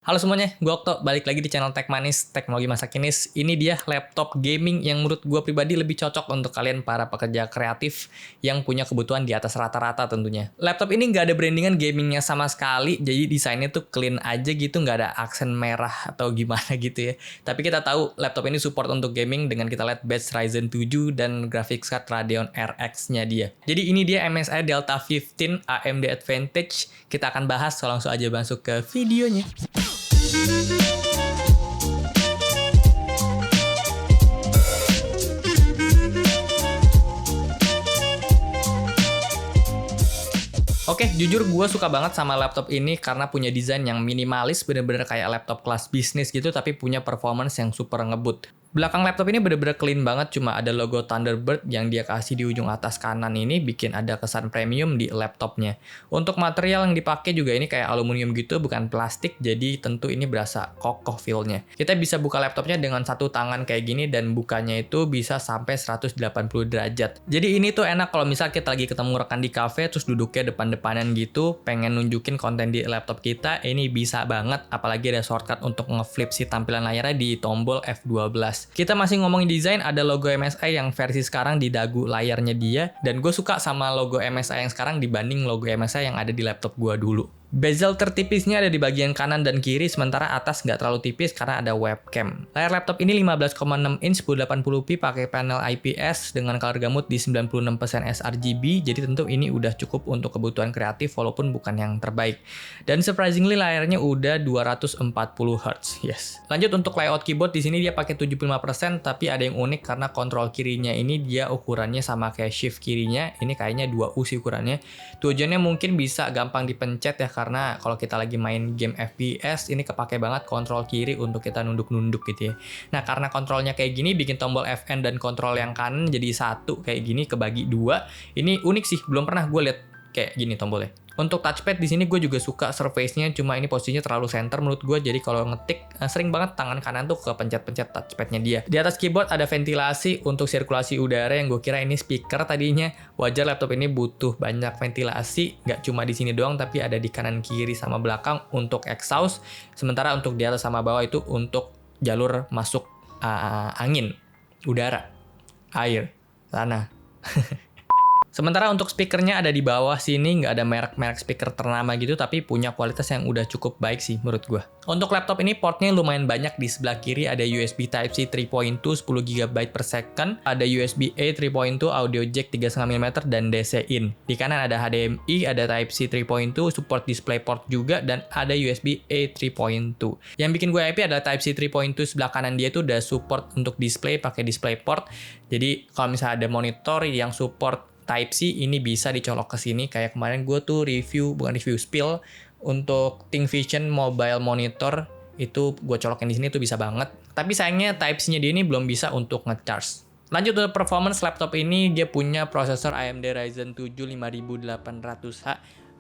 Halo semuanya, gue Okto, balik lagi di channel Tech Manis, Teknologi Masa Kini. Ini dia laptop gaming yang menurut gue pribadi lebih cocok untuk kalian para pekerja kreatif yang punya kebutuhan di atas rata-rata tentunya. Laptop ini nggak ada brandingan gamingnya sama sekali, jadi desainnya tuh clean aja gitu, nggak ada aksen merah atau gimana gitu ya. Tapi kita tahu laptop ini support untuk gaming dengan kita lihat batch Ryzen 7 dan graphics card Radeon RX-nya dia. Jadi ini dia MSI Delta 15 AMD Advantage. Kita akan bahas, langsung aja masuk ke videonya. Oke, jujur gue suka banget sama laptop ini karena punya desain yang minimalis, bener-bener kayak laptop kelas bisnis gitu, tapi punya performance yang super ngebut. Belakang laptop ini bener-bener clean banget, cuma ada logo Thunderbird yang dia kasih di ujung atas kanan ini bikin ada kesan premium di laptopnya. Untuk material yang dipakai juga ini kayak aluminium gitu, bukan plastik, jadi tentu ini berasa kokoh feel-nya. Kita bisa buka laptopnya dengan satu tangan kayak gini dan bukanya itu bisa sampai 180 derajat. Jadi ini tuh enak kalau misal kita lagi ketemu rekan di cafe terus duduknya depan-depanan gitu, pengen nunjukin konten di laptop kita, ini bisa banget, apalagi ada shortcut untuk ngeflip si tampilan layarnya di tombol F12. Kita masih ngomongin desain, ada logo MSI yang versi sekarang di dagu layarnya dia, dan gue suka sama logo MSI yang sekarang dibanding logo MSI yang ada di laptop gue dulu. Bezel tertipisnya ada di bagian kanan dan kiri, sementara atas nggak terlalu tipis karena ada webcam. Layar laptop ini 15,6 inch 1080p pakai panel IPS dengan color gamut di 96% sRGB, jadi tentu ini udah cukup untuk kebutuhan kreatif walaupun bukan yang terbaik. Dan surprisingly layarnya udah 240 Hz. Yes. Lanjut untuk layout keyboard, di sini dia pakai 75%, tapi ada yang unik karena kontrol kirinya ini dia ukurannya sama kayak shift kirinya, ini kayaknya 2U sih ukurannya. Tujuannya mungkin bisa gampang dipencet ya, karena kalau kita lagi main game FPS ini kepake banget kontrol kiri untuk kita nunduk-nunduk gitu ya. Nah, karena kontrolnya kayak gini bikin tombol FN dan kontrol yang kanan jadi satu kayak gini kebagi dua. Ini unik sih, belum pernah gue lihat kayak gini tombolnya. Untuk touchpad di sini gue juga suka surface-nya, cuma ini posisinya terlalu center menurut gue, jadi kalau ngetik sering banget tangan kanan tuh ke pencet-pencet touchpad-nya dia. Di atas keyboard ada ventilasi untuk sirkulasi udara yang gue kira ini speaker tadinya. Wajar laptop ini butuh banyak ventilasi, nggak cuma di sini doang tapi ada di kanan kiri sama belakang untuk exhaust. Sementara untuk di atas sama bawah itu untuk jalur masuk angin, udara, air, tanah. Sementara untuk speakernya ada di bawah sini, nggak ada merek-merek speaker ternama gitu, tapi punya kualitas yang udah cukup baik sih menurut gue. Untuk laptop ini portnya lumayan banyak, di sebelah kiri ada USB Type-C 3.2 10GB per second, ada USB-A 3.2 audio jack 3,5mm dan DC-in. Di kanan ada HDMI, ada Type-C 3.2, support DisplayPort juga, dan ada USB-A 3.2. Yang bikin gue happy adalah Type-C 3.2 sebelah kanan dia itu udah support untuk display pakai DisplayPort. Jadi kalau misalnya ada monitor yang support Type-C ini bisa dicolok ke sini, kayak kemarin gue tuh spill untuk ThinkVision mobile monitor itu gue colokin di sini tuh bisa banget. Tapi sayangnya Type-C-nya dia ini belum bisa untuk ngecharge. Lanjut ke performance laptop ini, dia punya prosesor AMD Ryzen 7 5800H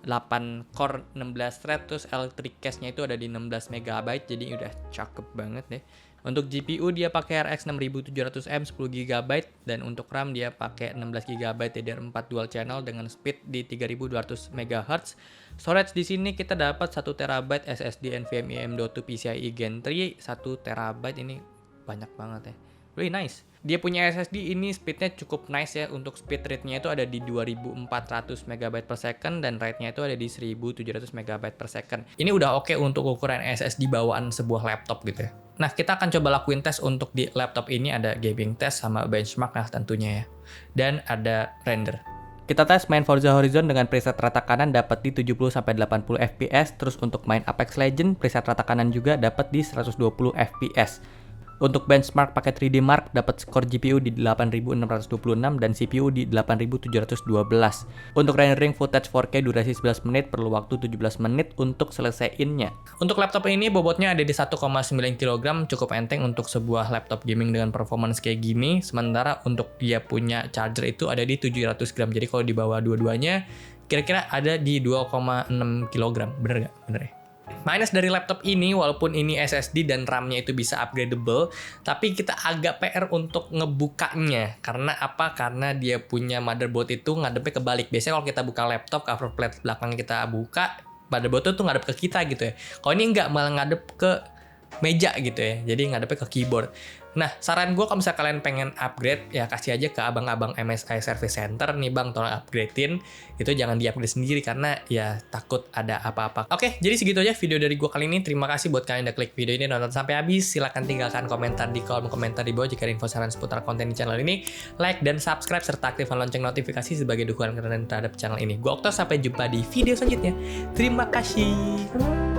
8 core 16 thread, terus electric cache-nya itu ada di 16 MB, jadi udah cakep banget deh. Untuk GPU dia pakai RX 6700M 10GB, dan untuk RAM dia pakai 16GB DDR4 dual channel dengan speed di 3200 MHz. Storage di sini kita dapat 1TB SSD NVMe M.2 PCIe Gen 3, 1TB ini banyak banget ya. Really nice. Dia punya SSD ini speednya cukup nice ya, untuk speed rate-nya itu ada di 2400 MB per second dan rate-nya itu ada di 1700 MB per second. Ini udah oke untuk ukuran SSD bawaan sebuah laptop gitu ya. Nah, kita akan coba lakuin tes untuk di laptop ini, ada gaming test sama benchmark nah tentunya ya. Dan ada render. Kita tes main Forza Horizon dengan preset rata kanan dapat di 70-80 fps, terus untuk main Apex Legends preset rata kanan juga dapat di 120 fps. Untuk benchmark pakai 3D Mark dapat skor GPU di 8626 dan CPU di 8712. Untuk rendering footage 4K durasi 11 menit perlu waktu 17 menit untuk selesaiinnya. Untuk laptop ini bobotnya ada di 1,9 kg, cukup enteng untuk sebuah laptop gaming dengan performance kayak gini. Sementara untuk dia punya charger itu ada di 700 gram. Jadi kalau dibawa dua-duanya kira-kira ada di 2,6 kg. Bener nggak? Bener ya? Minus dari laptop ini, walaupun ini SSD dan RAM-nya itu bisa upgradable, tapi kita agak PR untuk ngebukanya. Karena apa? Karena dia punya motherboard itu ngadepnya kebalik. Biasanya kalau kita buka laptop, cover plate belakang kita buka, motherboard tuh ngadep ke kita gitu ya. Kalau ini enggak, malah ngadep ke meja gitu ya. Jadi ngadepnya ke keyboard. Nah, saran gue kalau misalnya kalian pengen upgrade, ya kasih aja ke abang-abang MSI Service Center nih bang, tolong upgradein. Itu jangan di-upgrade sendiri karena ya takut ada apa-apa. Oke, jadi segitu aja video dari gue kali ini. Terima kasih buat kalian yang udah klik video ini, nonton sampai habis. Silahkan tinggalkan komentar di kolom komentar di bawah jika ada info saran seputar konten di channel ini. Like dan subscribe serta aktifkan lonceng notifikasi sebagai dukungan kalian terhadap channel ini. Gue Okto, sampai jumpa di video selanjutnya. Terima kasih.